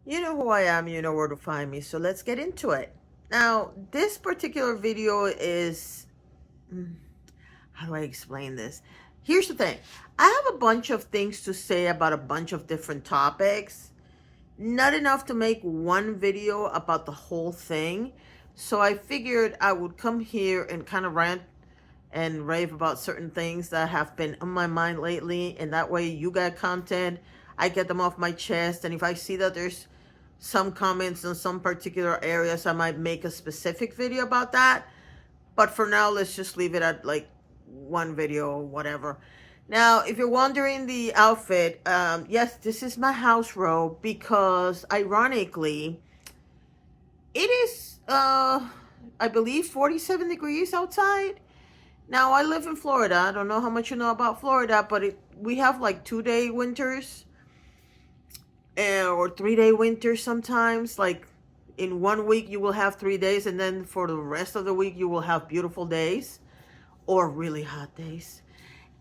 You know who I am, you know where to find me, so let's get into it. Now, this particular video is, how do I explain this? Here's the thing. I have a bunch of things to say about a bunch of different topics. Not enough to make one video about the whole thing. So I figured I would come here and kind of rant and rave about certain things that have been on my mind lately. And that way you get content, I get them off my chest. And if I see that there's some comments in some particular areas, I might make a specific video about that. But for now, let's just leave it at like one video or whatever. Now, if you're wondering the outfit, yes, this is my house robe because ironically, it is, I believe 47 degrees outside. Now, I live in Florida. I don't know how much you know about Florida, but we have like 2-day winters or 3-day winters sometimes. Like in one week, you will have 3 days, and then for the rest of the week, you will have beautiful days or really hot days.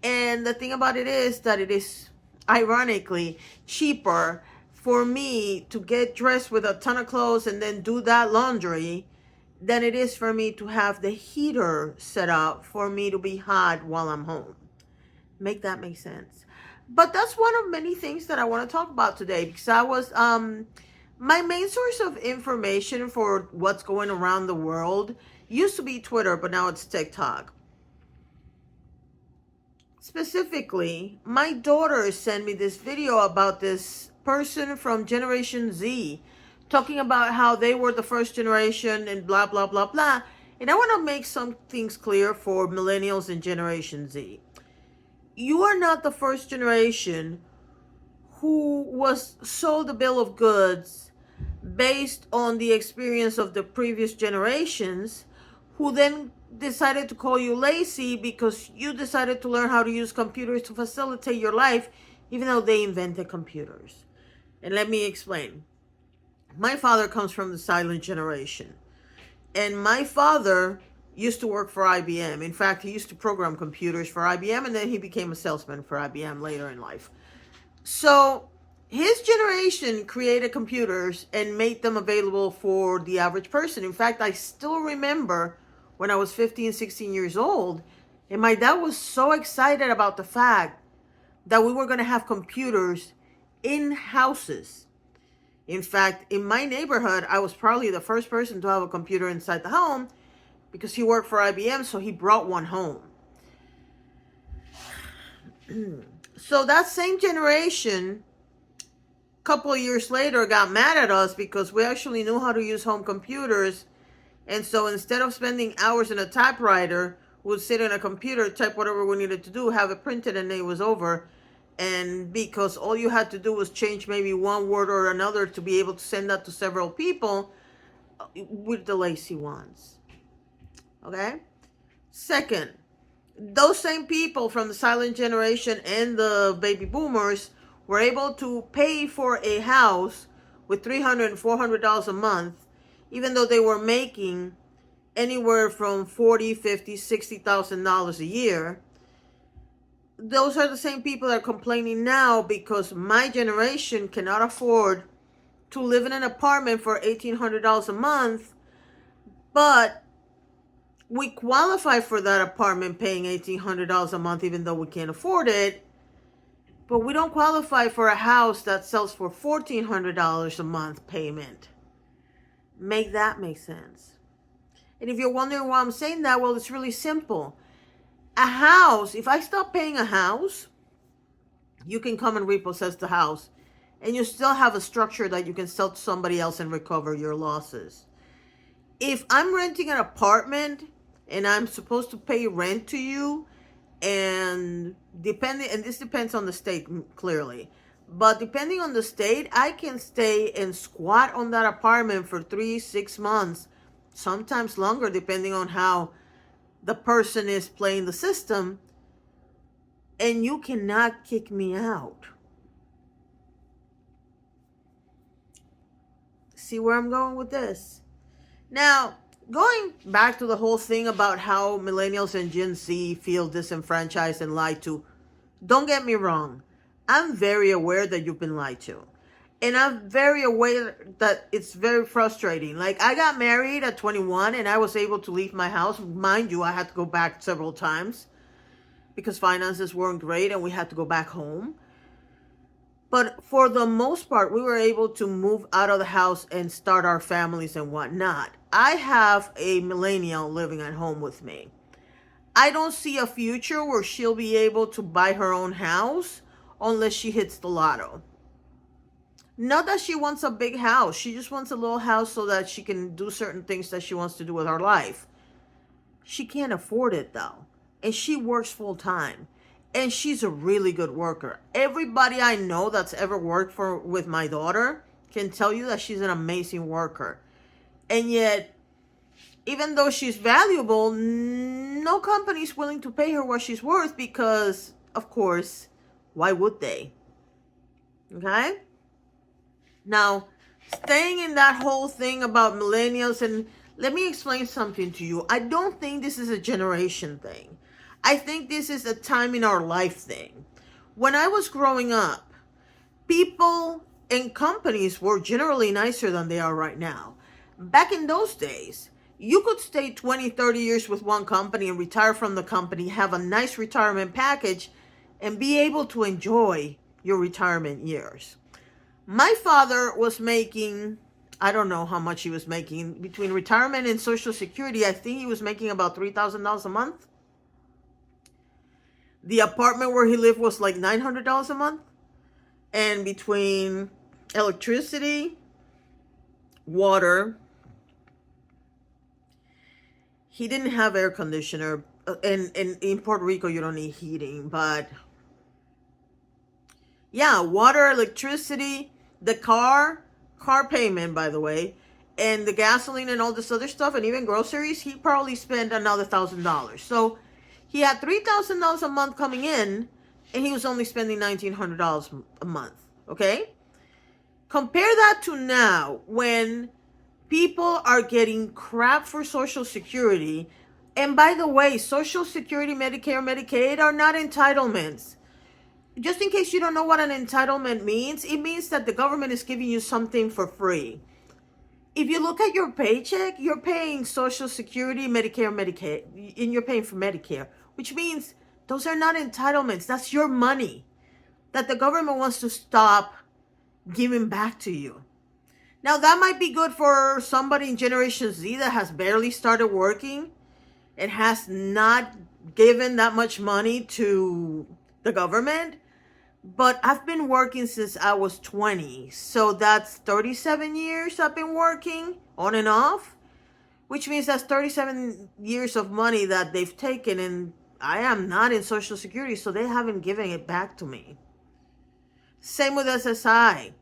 And the thing about it is that it is ironically cheaper for me to get dressed with a ton of clothes and then do that laundry than it is for me to have the heater set up for me to be hot while I'm home. Make that make sense? But that's one of many things that I want to talk about today, because I was my main source of information for what's going around the world used to be Twitter, but now it's TikTok. Specifically, my daughter sent me this video about this person from Generation Z talking about how they were the first generation and blah, blah, blah, blah. And I want to make some things clear for millennials and Generation Z. You are not the first generation who was sold a bill of goods based on the experience of the previous generations, who then decided to call you lazy because you decided to learn how to use computers to facilitate your life, even though they invented computers. And let me explain. My father comes from the silent generation. And my father used to work for IBM. In fact, he used to program computers for IBM, and then he became a salesman for IBM later in life. So his generation created computers and made them available for the average person. In fact, I still remember when I was 15, 16 years old, and my dad was so excited about the fact that we were going to have computers in houses. In fact, in my neighborhood, I was probably the first person to have a computer inside the home because he worked for IBM, so he brought one home. So that same generation, a couple of years later, got mad at us because we actually knew how to use home computers. And so instead of spending hours in a typewriter, we'd sit in a computer, type whatever we needed to do, have it printed, and it was over. And because all you had to do was change maybe one word or another to be able to send that to several people, with the lazy ones. Okay? Second, those same people from the silent generation and the baby boomers were able to pay for a house with $300 and $400 a month, even though they were making anywhere from $40, $50, $60,000 a year. Those are the same people that are complaining now because my generation cannot afford to live in an apartment for $1,800 a month, but we qualify for that apartment paying $1,800 a month even though we can't afford it. But we don't qualify for a house that sells for $1,400 a month payment. Make that make sense? And if you're wondering why I'm saying that, well, it's really simple. A house, if I stop paying a house, you can come and repossess the house, and you still have a structure that you can sell to somebody else and recover your losses. If I'm renting an apartment and I'm supposed to pay rent to you, and this depends on the state clearly, but depending on the state, I can stay and squat on that apartment for 3-6 months, sometimes longer, depending on how the person is playing the system, and you cannot kick me out. See where I'm going with this? Now, going back to the whole thing about how millennials and Gen Z feel disenfranchised and lied to, don't get me wrong. I'm very aware that you've been lied to. And I'm very aware that it's very frustrating. Like, I got married at 21 and I was able to leave my house. Mind you, I had to go back several times because finances weren't great and we had to go back home. But for the most part, we were able to move out of the house and start our families and whatnot. I have a millennial living at home with me. I don't see a future where she'll be able to buy her own house unless she hits the lotto. Not that she wants a big house. She just wants a little house so that she can do certain things that she wants to do with her life. She can't afford it though. And she works full time. And she's a really good worker. Everybody I know that's ever worked with my daughter can tell you that she's an amazing worker. And yet, even though she's valuable, no company's willing to pay her what she's worth because, of course, why would they? Okay? Now, staying in that whole thing about millennials, and let me explain something to you. I don't think this is a generation thing. I think this is a time in our life thing. When I was growing up, people and companies were generally nicer than they are right now. Back in those days, you could stay 20, 30 years with one company and retire from the company, have a nice retirement package, and be able to enjoy your retirement years. My father was making, I don't know how much he was making, between retirement and Social Security, I think he was making about $3,000 a month. The apartment where he lived was like $900 a month. And between electricity, water, he didn't have air conditioner. And in Puerto Rico, you don't need heating. But yeah, water, electricity, the car payment, by the way, and the gasoline and all this other stuff, and even groceries, he probably spent another $1,000. So he had $3,000 a month coming in, and he was only spending $1,900 a month. Okay? Compare that to now, when people are getting crap for Social Security. And by the way, Social Security, Medicare, Medicaid are not entitlements. Just in case you don't know what an entitlement means, it means that the government is giving you something for free. If you look at your paycheck, you're paying Social Security, Medicare, Medicaid, and you're paying for Medicare, which means those are not entitlements. That's your money that the government wants to stop giving back to you. Now, that might be good for somebody in Generation Z that has barely started working and has not given that much money to the government. But I've been working since I was 20. So that's 37 years I've been working on and off, which means that's 37 years of money that they've taken, and I am not in Social Security, so they haven't given it back to me. Same with SSI.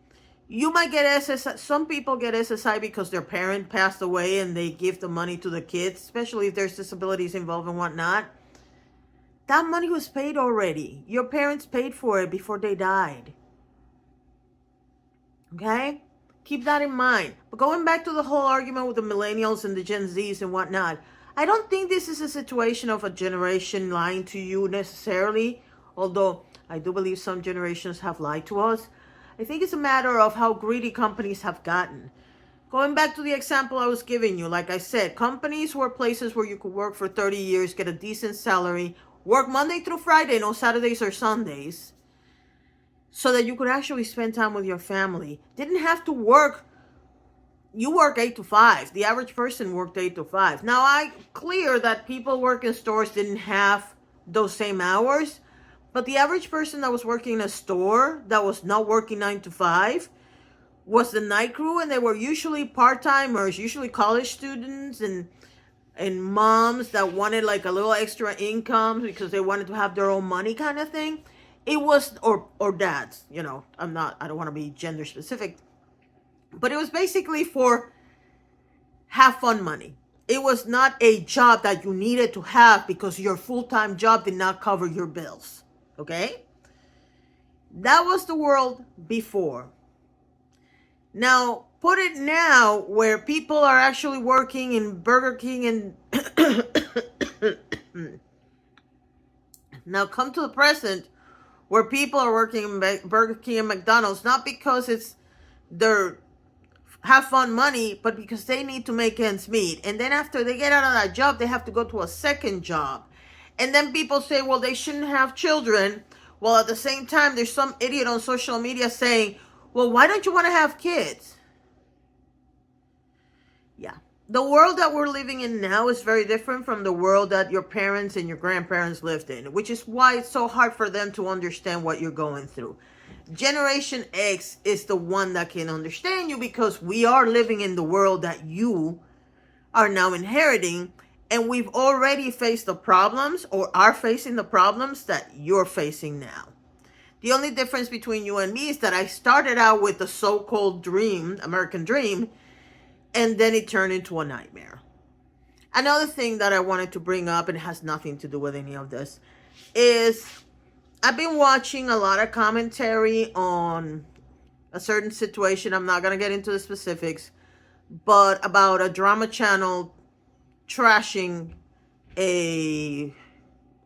You might get SSI. Some people get SSI because their parent passed away and they give the money to the kids, especially if there's disabilities involved and whatnot. That money was paid already. Your parents paid for it before they died. Okay? Keep that in mind. But going back to the whole argument with the millennials and the Gen Zs and whatnot, I don't think this is a situation of a generation lying to you necessarily, although I do believe some generations have lied to us. I think it's a matter of how greedy companies have gotten. Going back to the example I was giving you, like I said, companies were places where you could work for 30 years, get a decent salary, work Monday through Friday, no Saturdays or Sundays, so that you could actually spend time with your family. Didn't have to work. You work 8 to 5. The average person worked 8 to 5. Now, I clear that people work in stores didn't have those same hours, but the average person that was working in a store that was not working 9 to 5 was the night crew, and they were usually part-timers, usually college students and moms that wanted like a little extra income because they wanted to have their own money kind of thing. It was, or dads, you know, I don't want to be gender specific, but it was basically for have fun money. It was not a job that you needed to have because your full-time job did not cover your bills. Okay? That was the world before. Now, put it now where people are actually working in Burger King and now come to the present where people are working in Burger King and McDonald's, not because it's their have fun money, but because they need to make ends meet. And then after they get out of that job, they have to go to a second job. And then people say, well, they shouldn't have children. Well, at the same time, there's some idiot on social media saying, well, why don't you want to have kids? Yeah. The world that we're living in now is very different from the world that your parents and your grandparents lived in, which is why it's so hard for them to understand what you're going through. Generation X is the one that can understand you because we are living in the world that you are now inheriting, and we've already faced the problems or are facing the problems that you're facing now. The only difference between you and me is that I started out with the so-called dream, American dream, and then it turned into a nightmare. Another thing that I wanted to bring up, and it has nothing to do with any of this, is I've been watching a lot of commentary on a certain situation. I'm not going to get into the specifics, but about a drama channel trashing a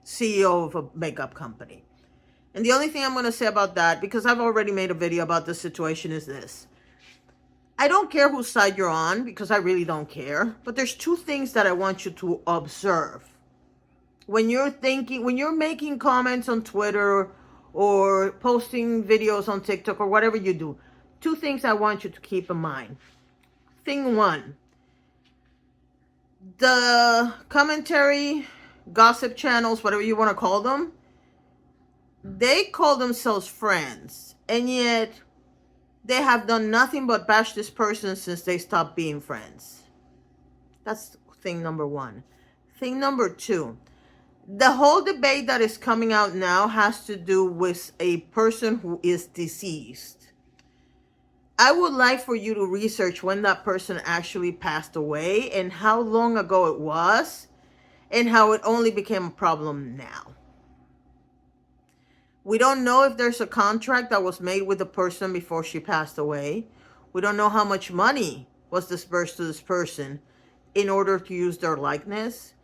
CEO of a makeup company. And the only thing I'm going to say about that, because I've already made a video about this situation, is this. I don't care whose side you're on, because I really don't care. But there's two things that I want you to observe. When you're making comments on Twitter or posting videos on TikTok or whatever you do, two things I want you to keep in mind. Thing one, the commentary, gossip channels, whatever you want to call them, they call themselves friends, and yet they have done nothing but bash this person since they stopped being friends. That's thing number one. Thing number two, the whole debate that is coming out now has to do with a person who is deceased. I would like for you to research when that person actually passed away and how long ago it was and how it only became a problem now. We don't know if there's a contract that was made with the person before she passed away. We don't know how much money was disbursed to this person in order to use their likeness.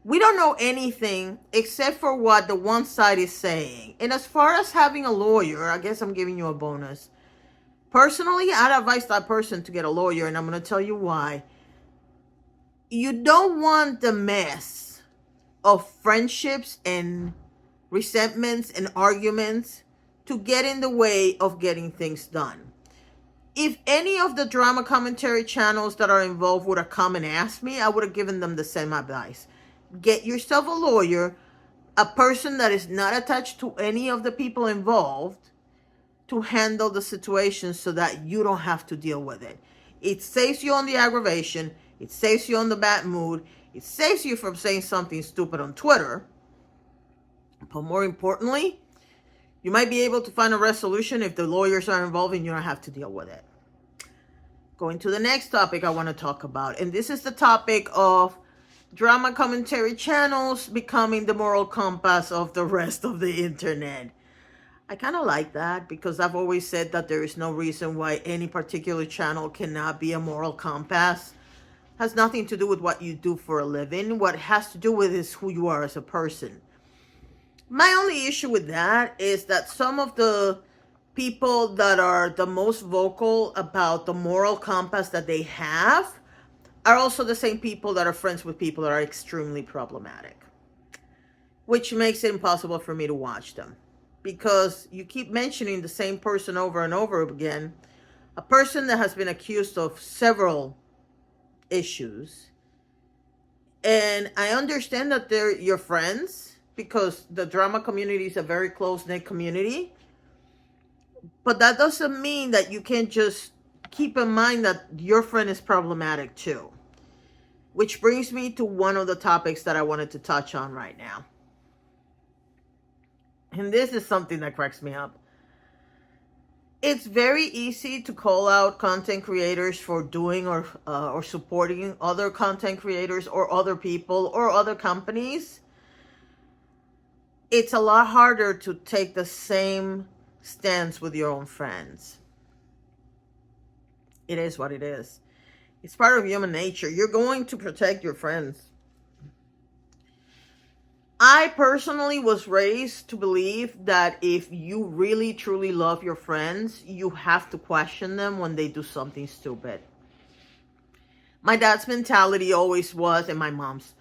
We don't know anything except for what the one side is saying. And as far as having a lawyer, I guess I'm giving you a bonus. Personally, I'd advise that person to get a lawyer, and I'm going to tell you why. You don't want the mess of friendships and resentments and arguments to get in the way of getting things done. If any of the drama commentary channels that are involved would have come and asked me, I would have given them the same advice. Get yourself a lawyer, a person that is not attached to any of the people involved, to handle the situation so that you don't have to deal with it. It saves you on the aggravation. It saves you on the bad mood. It saves you from saying something stupid on Twitter. But more importantly, you might be able to find a resolution if the lawyers are involved and you don't have to deal with it. Going to the next topic I want to talk about. And this is the topic of drama commentary channels becoming the moral compass of the rest of the internet. I kind of like that because I've always said that there is no reason why any particular channel cannot be a moral compass. It has nothing to do with what you do for a living. What it has to do with is who you are as a person. My only issue with that is that some of the people that are the most vocal about the moral compass that they have are also the same people that are friends with people that are extremely problematic, which makes it impossible for me to watch them. Because you keep mentioning the same person over and over again, a person that has been accused of several issues. And I understand that they're your friends because the drama community is a very close-knit community. But that doesn't mean that you can't just keep in mind that your friend is problematic too. Which brings me to one of the topics that I wanted to touch on right now. And this is something that cracks me up. It's very easy to call out content creators for doing or supporting other content creators or other people or other companies. It's a lot harder to take the same stance with your own friends. It is what it is. It's part of human nature. You're going to protect your friends. I personally was raised to believe that if you really truly love your friends, you have to question them when they do something stupid. My dad's mentality always was, and my mom's,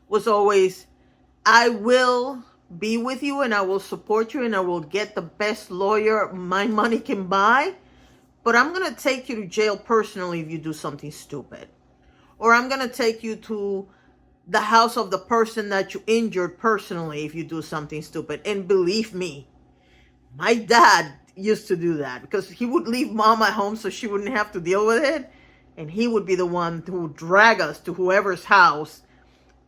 was always, I will be with you and I will support you and I will get the best lawyer my money can buy, but I'm going to take you to jail personally if you do something stupid. Or I'm going to take you to the house of the person that you injured personally if you do something stupid. And believe me, my dad used to do that because he would leave mom at home so she wouldn't have to deal with it. And he would be the one who would drag us to whoever's house,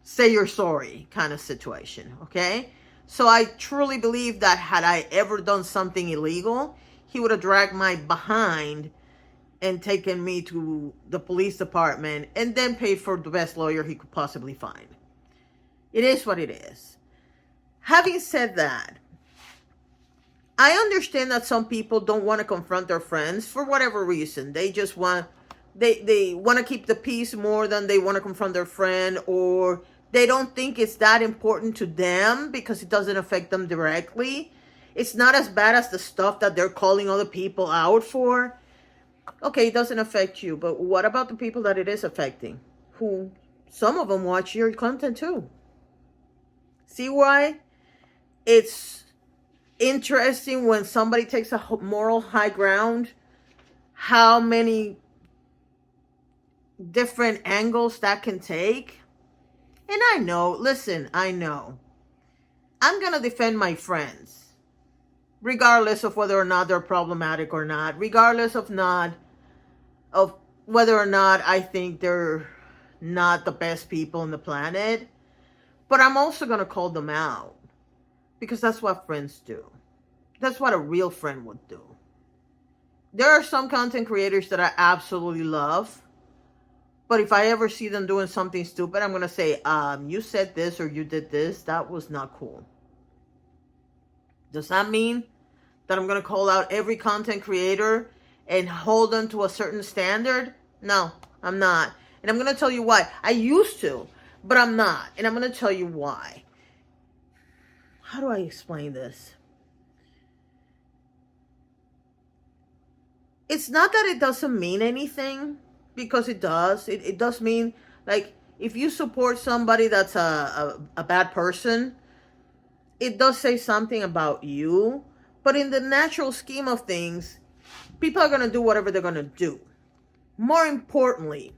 say you're sorry kind of situation, okay? So I truly believe that had I ever done something illegal, he would have dragged my behind and taken me to the police department and then paid for the best lawyer he could possibly find. It is what it is. Having said that, I understand that some people don't want to confront their friends for whatever reason. They just want, they want to keep the peace more than they want to confront their friend, or they don't think it's that important to them because it doesn't affect them directly. It's not as bad as the stuff that they're calling other people out for. Okay, it doesn't affect you, but what about the people that it is affecting? Who, some of them watch your content too. See why it's interesting when somebody takes a moral high ground, how many different angles that can take? And I know, listen, I know. I'm going to defend my friends, regardless of whether or not they're problematic or not, regardless of whether or not I think they're not the best people on the planet. But I'm also going to call them out because that's what friends do. That's what a real friend would do. There are some content creators that I absolutely love. But if I ever see them doing something stupid, I'm going to say, you said this or you did this. That was not cool. Does that mean that I'm going to call out every content creator and hold them to a certain standard? No, I'm not. And I'm going to tell you why. I used to, but I'm not. And I'm going to tell you why. How do I explain this? It's not that it doesn't mean anything, because it does. It does mean, like, if you support somebody that's a bad person, it does say something about you. But in the natural scheme of things, people are going to do whatever they're going to do. More importantly,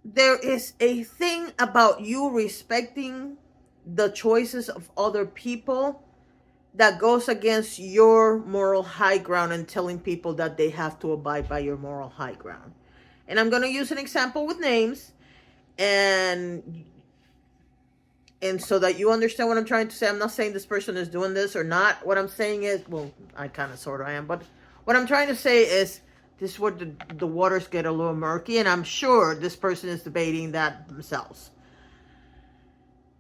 there is a thing about you respecting the choices of other people that goes against your moral high ground and telling people that they have to abide by your moral high ground. And I'm going to use an example with names, and so that you understand what I'm trying to say. I'm not saying this person is doing this or not. What I'm saying is, well, I kind of sort of am, but what I'm trying to say is, this is where the waters get a little murky, and I'm sure this person is debating that themselves.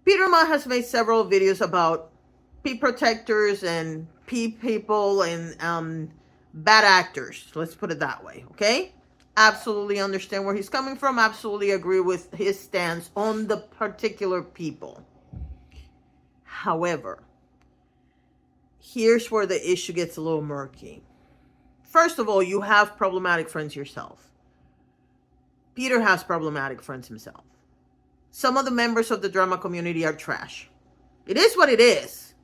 Peter Ma has made several videos about pee protectors and pee people and bad actors. Let's put it that way, okay? Absolutely understand where he's coming from. Absolutely agree with his stance on the particular people. However, here's where the issue gets a little murky. First of all, you have problematic friends yourself. Peter has problematic friends himself. Some of the members of the drama community are trash. It is what it is.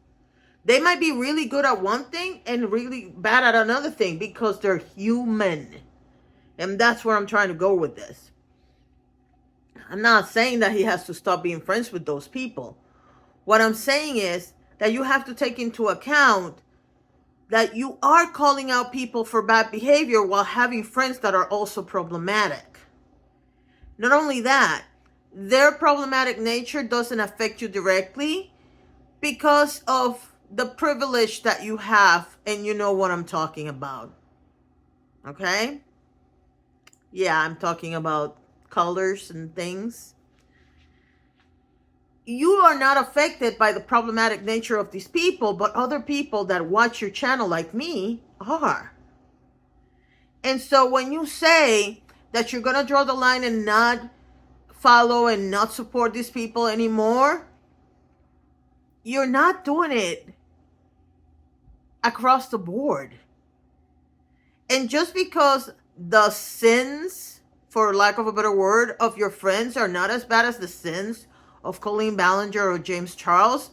They might be really good at one thing and really bad at another thing because they're human. And that's where I'm trying to go with this. I'm not saying that he has to stop being friends with those people. What I'm saying is that you have to take into account that you are calling out people for bad behavior while having friends that are also problematic. Not only that, their problematic nature doesn't affect you directly because of the privilege that you have, and you know what I'm talking about. Okay? Yeah, I'm talking about colors and things. You are not affected by the problematic nature of these people, but other people that watch your channel like me are. And so when you say that you're going to draw the line and not follow and not support these people anymore, you're not doing it across the board. And just because the sins, for lack of a better word, of your friends are not as bad as the sins of Colleen Ballinger or James Charles,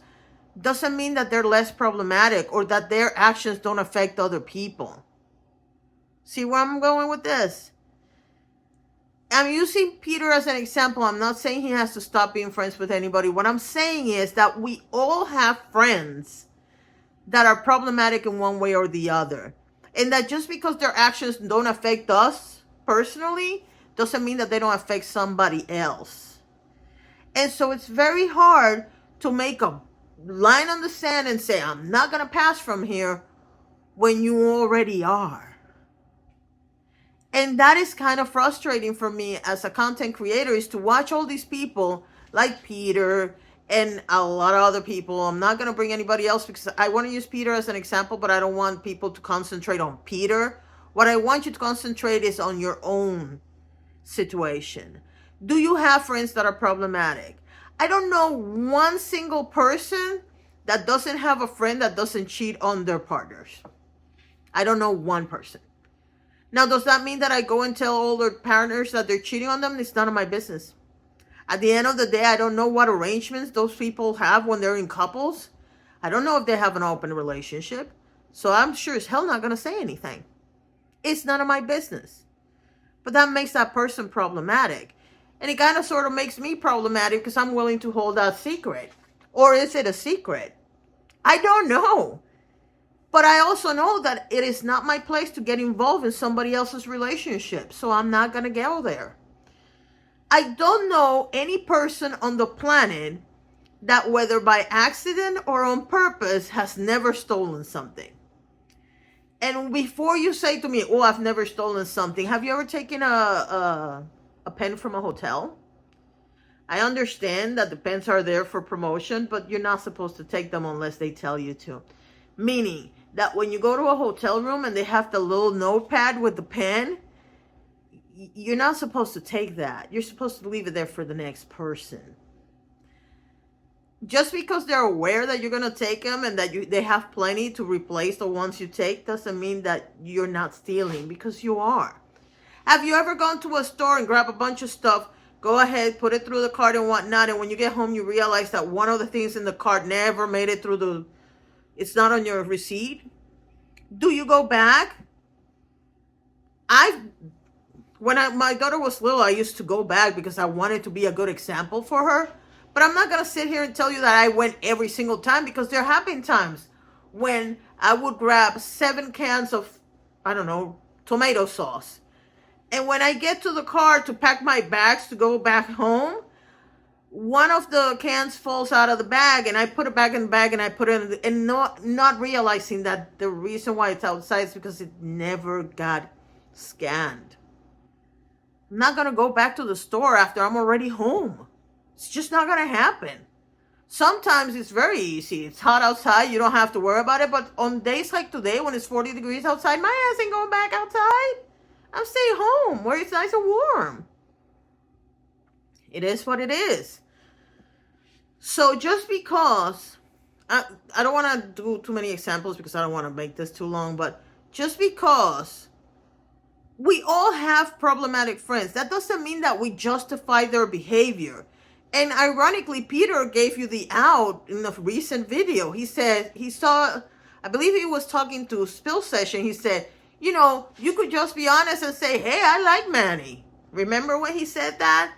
doesn't mean that they're less problematic or that their actions don't affect other people. See where I'm going with this? I'm using Peter as an example. I'm not saying he has to stop being friends with anybody. What I'm saying is that we all have friends that are problematic in one way or the other. And that just because their actions don't affect us personally, doesn't mean that they don't affect somebody else. And so it's very hard to make a line on the sand and say, I'm not going to pass from here when you already are. And that is kind of frustrating for me as a content creator, is to watch all these people like Peter and a lot of other people. I'm not going to bring anybody else because I want to use Peter as an example, but I don't want people to concentrate on Peter. What I want you to concentrate is on your own situation. Do you have friends that are problematic? I don't know one single person that doesn't have a friend that doesn't cheat on their partners. I don't know one person. Now, does that mean that I go and tell all their partners that they're cheating on them? It's none of my business. At the end of the day, I don't know what arrangements those people have when they're in couples. I don't know if they have an open relationship. So I'm sure as hell not going to say anything. It's none of my business. But that makes that person problematic. And it kind of sort of makes me problematic because I'm willing to hold that secret. Or is it a secret? I don't know. But I also know that it is not my place to get involved in somebody else's relationship. So I'm not going to go there. I don't know any person on the planet that, whether by accident or on purpose, has never stolen something. And before you say to me, oh, I've never stolen something, have you ever taken a pen from a hotel? I understand that the pens are there for promotion, but you're not supposed to take them unless they tell you to. Meaning that when you go to a hotel room and they have the little notepad with the pen, you're not supposed to take that. You're supposed to leave it there for the next person. Just because they're aware that you're going to take them and that they have plenty to replace the ones you take doesn't mean that you're not stealing, because you are. Have you ever gone to a store and grab a bunch of stuff, go ahead, put it through the cart and whatnot, and when you get home you realize that one of the things in the cart never made it through it's not on your receipt? Do you go back? When my daughter was little, I used to go back because I wanted to be a good example for her. But I'm not going to sit here and tell you that I went every single time, because there have been times when I would grab 7 cans of, I don't know, tomato sauce. And when I get to the car to pack my bags to go back home, one of the cans falls out of the bag, and I put it back in the bag, and I put it in and not realizing that the reason why it's outside is because it never got scanned. I'm not going to go back to the store after I'm already home. It's just not going to happen. Sometimes it's very easy. It's hot outside. You don't have to worry about it. But on days like today, when it's 40 degrees outside, my ass ain't going back outside. I'm staying home where it's nice and warm. It is what it is. So just because, I don't want to do too many examples because I don't want to make this too long, but just because we all have problematic friends, that doesn't mean that we justify their behavior. And ironically, Peter gave you the out in a recent video. He said he saw, I believe he was talking to Spill Session. He said, you know, you could just be honest and say, hey, I like Manny. Remember when he said that?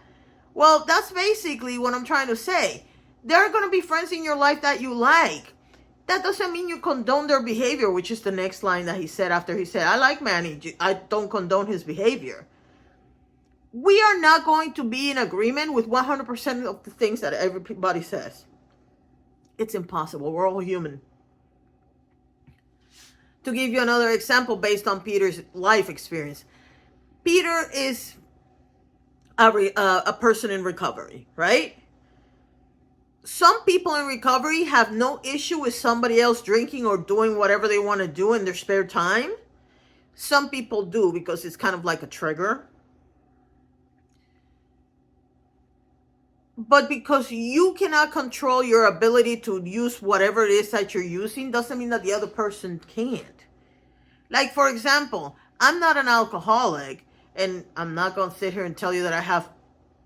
Well, that's basically what I'm trying to say. There are going to be friends in your life that you like. That doesn't mean you condone their behavior, which is the next line that he said after he said, I like Manny. I don't condone his behavior. We are not going to be in agreement with 100% of the things that everybody says. It's impossible. We're all human. To give you another example based on Peter's life experience. Peter is a person in recovery, right? Some people in recovery have no issue with somebody else drinking or doing whatever they want to do in their spare time. Some people do, because it's kind of like a trigger. But because you cannot control your ability to use whatever it is that you're using doesn't mean that the other person can't. Like, for example, I'm not an alcoholic, and I'm not going to sit here and tell you that I have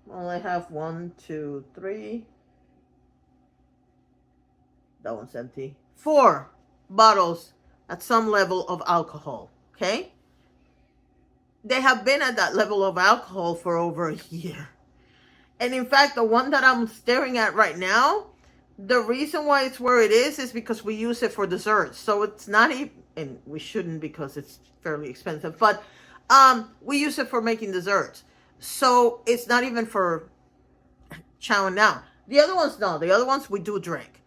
1, 2, 3. That one's empty. 4 bottles at some level of alcohol, okay? They have been at that level of alcohol for over a year. And in fact, the one that I'm staring at right now, the reason why it's where it is because we use it for desserts. So it's not even, and we shouldn't because it's fairly expensive, but we use it for making desserts. So it's not even for chowing down. The other ones, no. The other ones we do drink.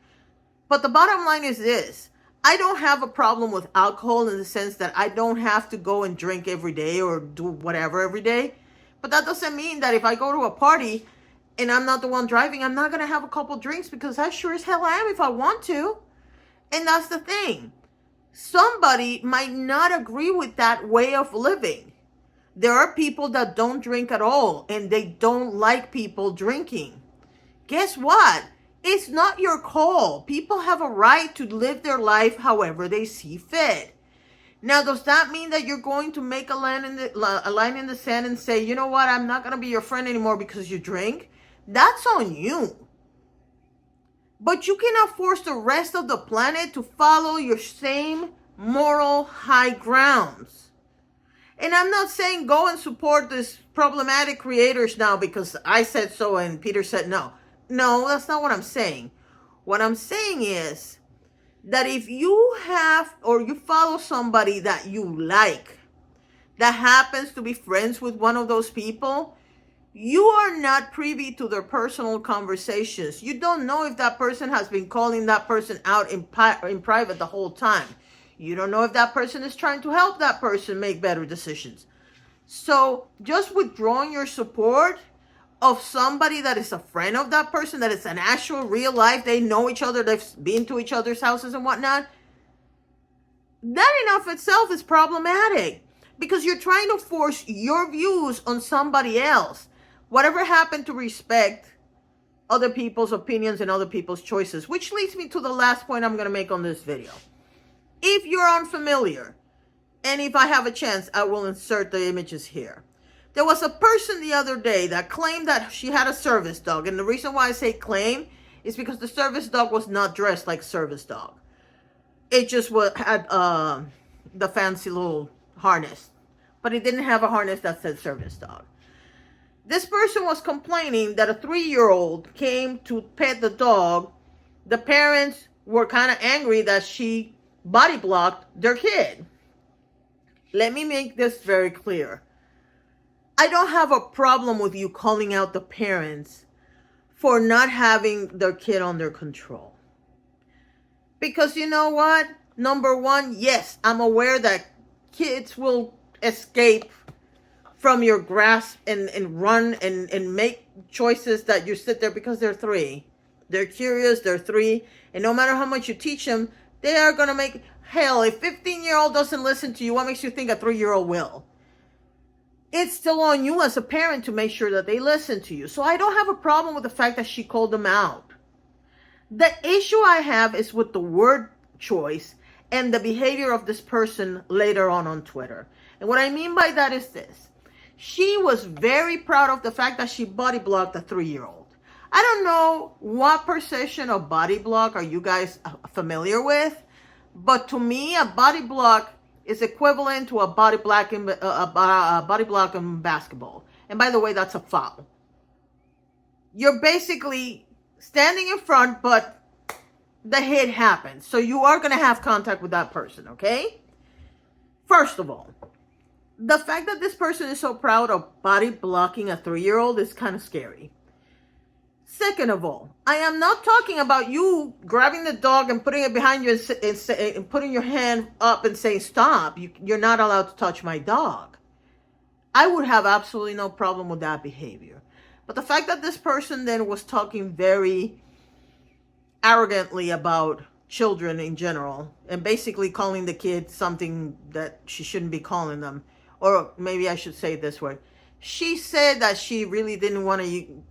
But the bottom line is this. I don't have a problem with alcohol in the sense that I don't have to go and drink every day or do whatever every day. But that doesn't mean that if I go to a party and I'm not the one driving, I'm not going to have a couple drinks, because I sure as hell am if I want to. And that's the thing. Somebody might not agree with that way of living. There are people that don't drink at all and they don't like people drinking. Guess what? It's not your call. People have a right to live their life however they see fit. Now, does that mean that you're going to make a line in the sand and say, you know what, I'm not going to be your friend anymore because you drink? That's on you. But you cannot force the rest of the planet to follow your same moral high grounds. And I'm not saying go and support these problematic creators now because I said so and Peter said no. No, that's not what I'm saying. What I'm saying is that if you have or you follow somebody that you like, that happens to be friends with one of those people, you are not privy to their personal conversations. You don't know if that person has been calling that person out in private the whole time. You don't know if that person is trying to help that person make better decisions. So just withdrawing your support of somebody that is a friend of that person, that is an actual real life, they know each other, they've been to each other's houses and whatnot, that in of itself is problematic because you're trying to force your views on somebody else. Whatever happened to respect other people's opinions and other people's choices, which leads me to the last point I'm going to make on this video. If you're unfamiliar, and if I have a chance, I will insert the images here. There was a person the other day that claimed that she had a service dog. And the reason why I say claim is because the service dog was not dressed like service dog. It just had the fancy little harness. But it didn't have a harness that said service dog. This person was complaining that a 3-year-old came to pet the dog. The parents were kind of angry that she body blocked their kid. Let me make this very clear. I don't have a problem with you calling out the parents for not having their kid under control. Because you know what? Number one, yes, I'm aware that kids will escape from your grasp and run and make choices that you sit there because they're 3. They're curious, they're 3. And no matter how much you teach them, they are going to make... Hell, if a 15-year-old doesn't listen to you, what makes you think a 3-year-old will? It's still on you as a parent to make sure that they listen to you. So I don't have a problem with the fact that she called them out. The issue I have is with the word choice and the behavior of this person later on Twitter. And what I mean by that is this. She was very proud of the fact that she body blocked a 3-year-old. I don't know what perception of body block are you guys familiar with, but to me, a body block is equivalent to a body block in basketball. And by the way, that's a foul. You're basically standing in front, but the hit happens. So you are going to have contact with that person, okay? First of all, the fact that this person is so proud of body blocking a 3-year-old is kind of scary. Second of all, I am not talking about you grabbing the dog and putting it behind you and putting your hand up and saying, stop, you're not allowed to touch my dog. I would have absolutely no problem with that behavior. But the fact that this person then was talking very arrogantly about children in general and basically calling the kid something that she shouldn't be calling them, or maybe I should say it this way. She said that she really didn't want to...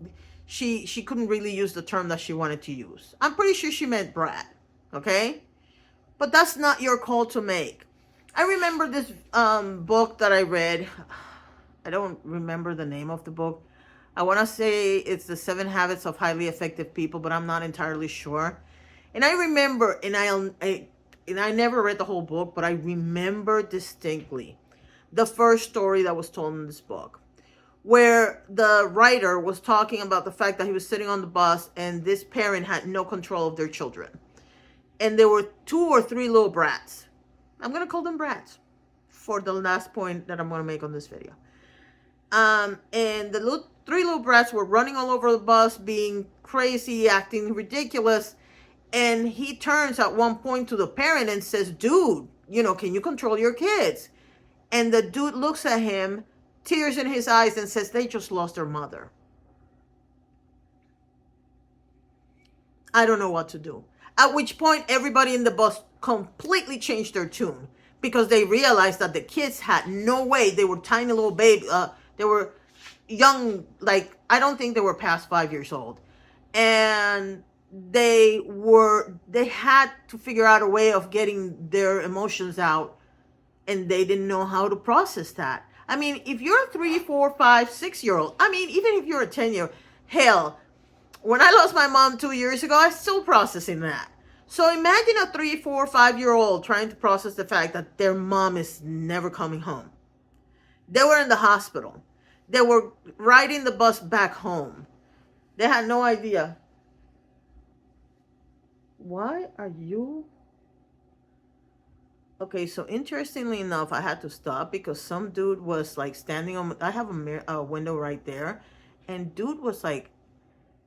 she couldn't really use the term that she wanted to use. I'm pretty sure she meant brat, okay? But that's not your call to make. I remember this book that I read. I don't remember the name of the book. I want to say it's The 7 Habits of Highly Effective People, but I'm not entirely sure. And I remember, and I never read the whole book, but I remember distinctly the first story that was told in this book, where the writer was talking about the fact that he was sitting on the bus and this parent had no control of their children. And there were 2 or 3 little brats. I'm going to call them brats for the last point that I'm going to make on this video. And the 3 little brats were running all over the bus, being crazy, acting ridiculous. And he turns at one point to the parent and says, dude, can you control your kids? And the dude looks at him, tears in his eyes, and says, they just lost their mother. I don't know what to do. At which point, everybody in the bus completely changed their tune because they realized that the kids had no way. They were tiny little baby. They were young, like, I don't think they were past 5 years old. And they had to figure out a way of getting their emotions out, and they didn't know how to process that. I mean, if you're a 3, 4, 5, 6-year-old, I mean, even if you're a 10-year-old, hell, when I lost my mom 2 years ago, I'm still processing that. So imagine a 3, 4, 5-year-old trying to process the fact that their mom is never coming home. They were in the hospital. They were riding the bus back home. They had no idea. Why are you? Okay, so interestingly enough, I had to stop because some dude was like standing on, I have a window right there, and dude was like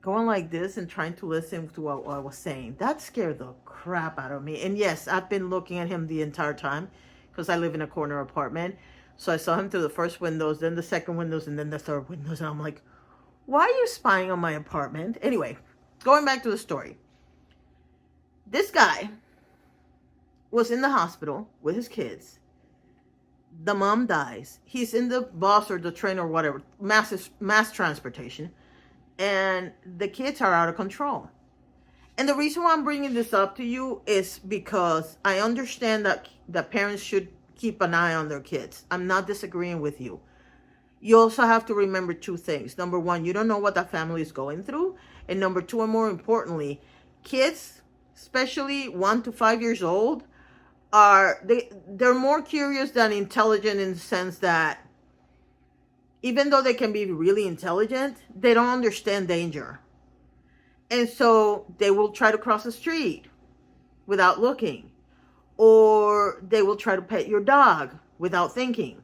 going like this and trying to listen to what I was saying. That scared the crap out of me. And yes, I've been looking at him the entire time because I live in a corner apartment. So I saw him through the first windows, then the second windows, and then the third windows. And I'm like, why are you spying on my apartment? Anyway, going back to the story. This guy was in the hospital with his kids. The mom dies. He's in the bus or the train or whatever, mass transportation. And the kids are out of control. And the reason why I'm bringing this up to you is because I understand that parents should keep an eye on their kids. I'm not disagreeing with you. You also have to remember 2 things. Number 1, you don't know what that family is going through. And number 2, and more importantly, kids, especially 1 to 5 years old, they're more curious than intelligent in the sense that even though they can be really intelligent, they don't understand danger. And so they will try to cross the street without looking. Or they will try to pet your dog without thinking.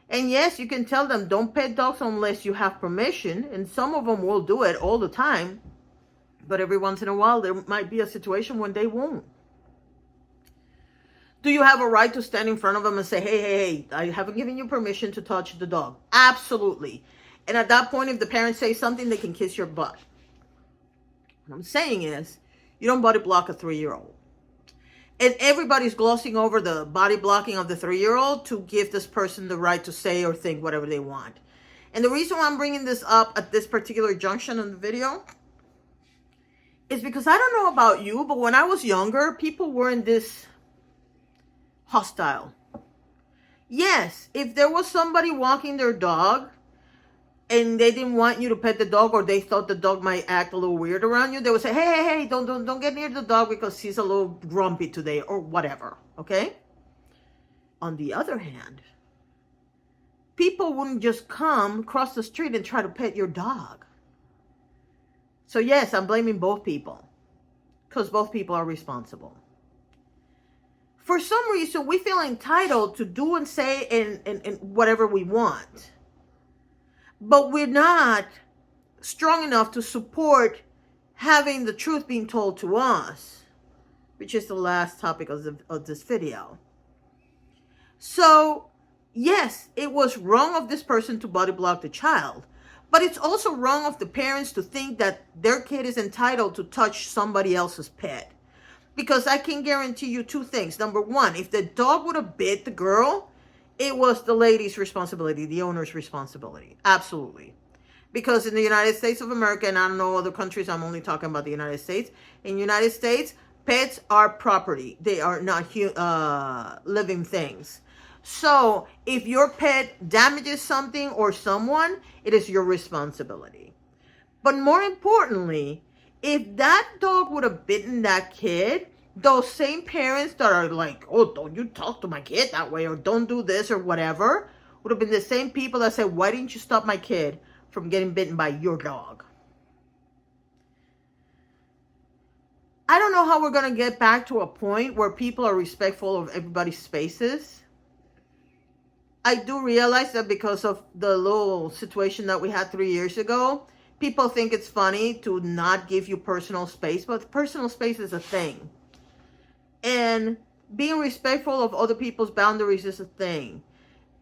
And yes, you can tell them, don't pet dogs unless you have permission. And some of them will do it all the time. But every once in a while, there might be a situation when they won't. Do you have a right to stand in front of them and say, hey, I haven't given you permission to touch the dog? Absolutely. And at that point, if the parents say something, they can kiss your butt. What I'm saying is, you don't body block a 3-year-old. And everybody's glossing over the body blocking of the 3-year-old to give this person the right to say or think whatever they want. And the reason why I'm bringing this up at this particular junction in the video is because I don't know about you, but when I was younger, people weren't this hostile. Yes, if there was somebody walking their dog and they didn't want you to pet the dog, or they thought the dog might act a little weird around you, they would say, hey, don't get near the dog because he's a little grumpy today, or whatever, okay? On the other hand, people wouldn't just come across the street and try to pet your dog. So yes, I'm blaming both people because both people are responsible. For some reason, we feel entitled to do and say and whatever we want. But we're not strong enough to support having the truth being told to us, which is the last topic of this video. So, yes, it was wrong of this person to body block the child. But it's also wrong of the parents to think that their kid is entitled to touch somebody else's pet. Because I can guarantee you 2 things. Number 1, if the dog would have bit the girl, it was the lady's responsibility, the owner's responsibility. Absolutely. Because in the United States of America, and I don't know other countries, I'm only talking about the United States. In the United States, pets are property. They are not living things. So if your pet damages something or someone, it is your responsibility. But more importantly, if that dog would have bitten that kid, those same parents that are like, oh, don't you talk to my kid that way, or don't do this or whatever, would have been the same people that said, why didn't you stop my kid from getting bitten by your dog? I don't know how we're going to get back to a point where people are respectful of everybody's spaces. I do realize that because of the little situation that we had 3 years ago, people think it's funny to not give you personal space, but personal space is a thing. And being respectful of other people's boundaries is a thing.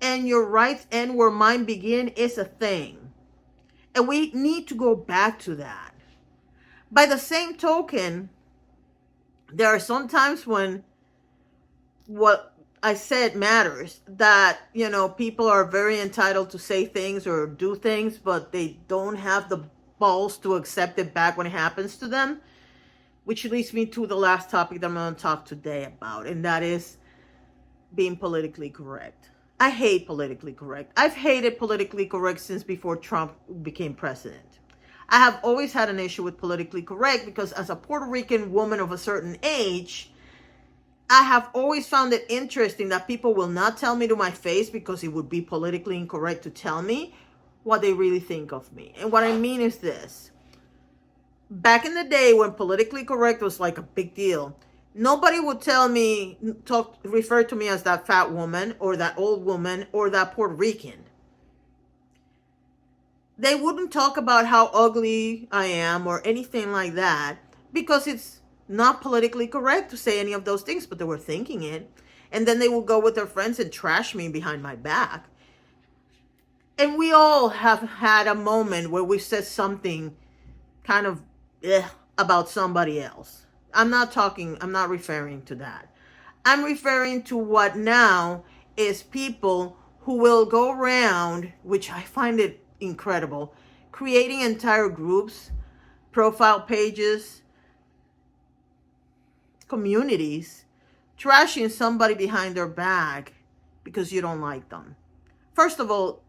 And your rights end where mine begin is a thing. And we need to go back to that. By the same token, there are some times when what I said matters. That, people are very entitled to say things or do things, but they don't have the balls to accept it back when it happens to them. Which leads me to the last topic that I'm going to talk today about, and that is being politically correct. I hate politically correct. I've hated politically correct since before Trump became president. I have always had an issue with politically correct because as a Puerto Rican woman of a certain age, I have always found it interesting that people will not tell me to my face because it would be politically incorrect to tell me what they really think of me. And what I mean is this. Back in the day when politically correct was like a big deal, nobody would refer to me as that fat woman or that old woman or that Puerto Rican. They wouldn't talk about how ugly I am or anything like that because it's not politically correct to say any of those things, but they were thinking it. And then they would go with their friends and trash me behind my back. And we all have had a moment where we said something kind of about somebody else. I'm not referring to that. I'm referring to what now is people who will go around, which I find it incredible, creating entire groups, profile pages, communities, trashing somebody behind their back because you don't like them. First of all,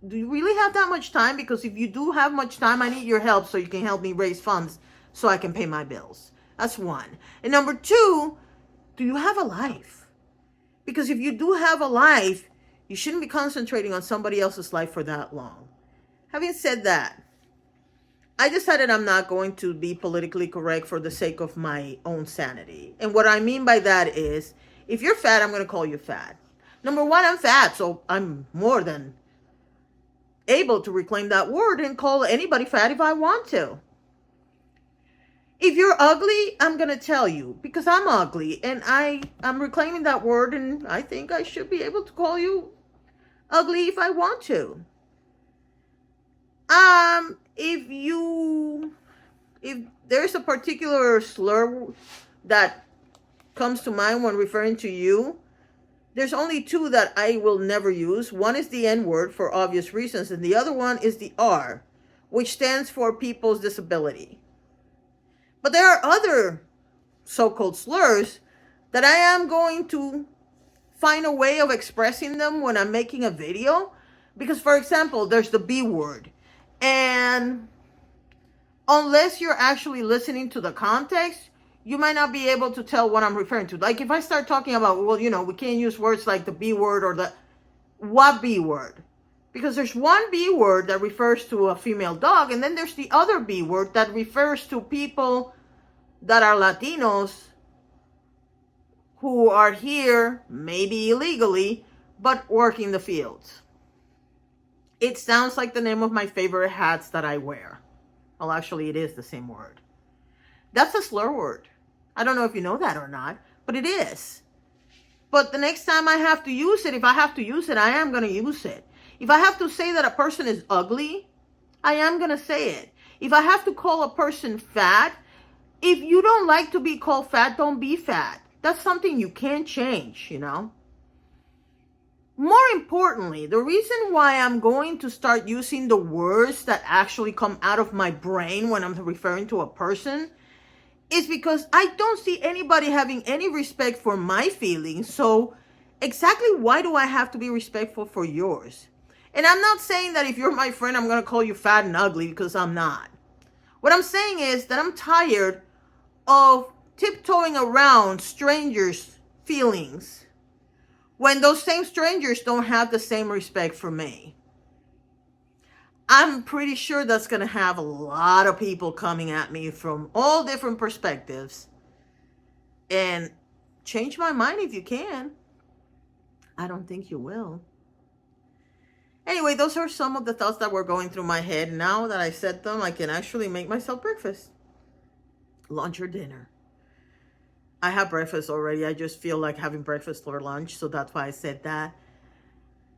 do you really have that much time? Because if you do have much time, I need your help so you can help me raise funds so I can pay my bills. That's one. And number two, do you have a life? Because if you do have a life, you shouldn't be concentrating on somebody else's life for that long. Having said that, I decided I'm not going to be politically correct for the sake of my own sanity. And what I mean by that is, if you're fat, I'm going to call you fat. Number one, I'm fat, so I'm more than able to reclaim that word and call anybody fat if I want to. If you're ugly, I'm going to tell you because I'm ugly and I'm reclaiming that word, and I think I should be able to call you ugly if I want to. If there's a particular slur that comes to mind when referring to you, there's only two that I will never use. One is the N word for obvious reasons, and the other one is the R, which stands for people's disability. But there are other so-called slurs that I am going to find a way of expressing them when I'm making a video. Because, for example, there's the B word. And unless you're actually listening to the context, you might not be able to tell what I'm referring to. Like if I start talking about, well, we can't use words like the B word or the what B word. Because there's one B word that refers to a female dog, and then there's the other B word that refers to people that are Latinos who are here, maybe illegally, but working the fields. It sounds like the name of my favorite hats that I wear. Well, actually, it is the same word. That's a slur word. I don't know if you know that or not, but it is. But the next time I have to use it, if I have to use it, I am going to use it. If I have to say that a person is ugly, I am going to say it. If I have to call a person fat, if you don't like to be called fat, don't be fat. That's something you can't change, More importantly, the reason why I'm going to start using the words that actually come out of my brain when I'm referring to a person is because I don't see anybody having any respect for my feelings. So exactly why do I have to be respectful for yours? And I'm not saying that if you're my friend, I'm going to call you fat and ugly, because I'm not. What I'm saying is that I'm tired of tiptoeing around strangers' feelings when those same strangers don't have the same respect for me. I'm pretty sure that's going to have a lot of people coming at me from all different perspectives. And change my mind if you can. I don't think you will. Anyway, those are some of the thoughts that were going through my head. Now that I said them, I can actually make myself breakfast, lunch, or dinner. I have breakfast already. I just feel like having breakfast for lunch, so that's why I said that.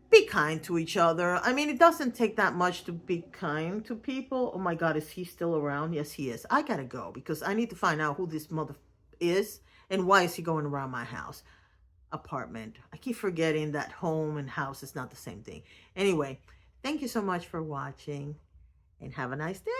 Be kind to each other. I mean, it doesn't take that much to be kind to people. Oh my God, is he still around? Yes, he is. I gotta go because I need to find out who this mother is and why is he going around my house. Apartment. I keep forgetting that home and house is not the same thing. Anyway, thank you so much for watching and have a nice day.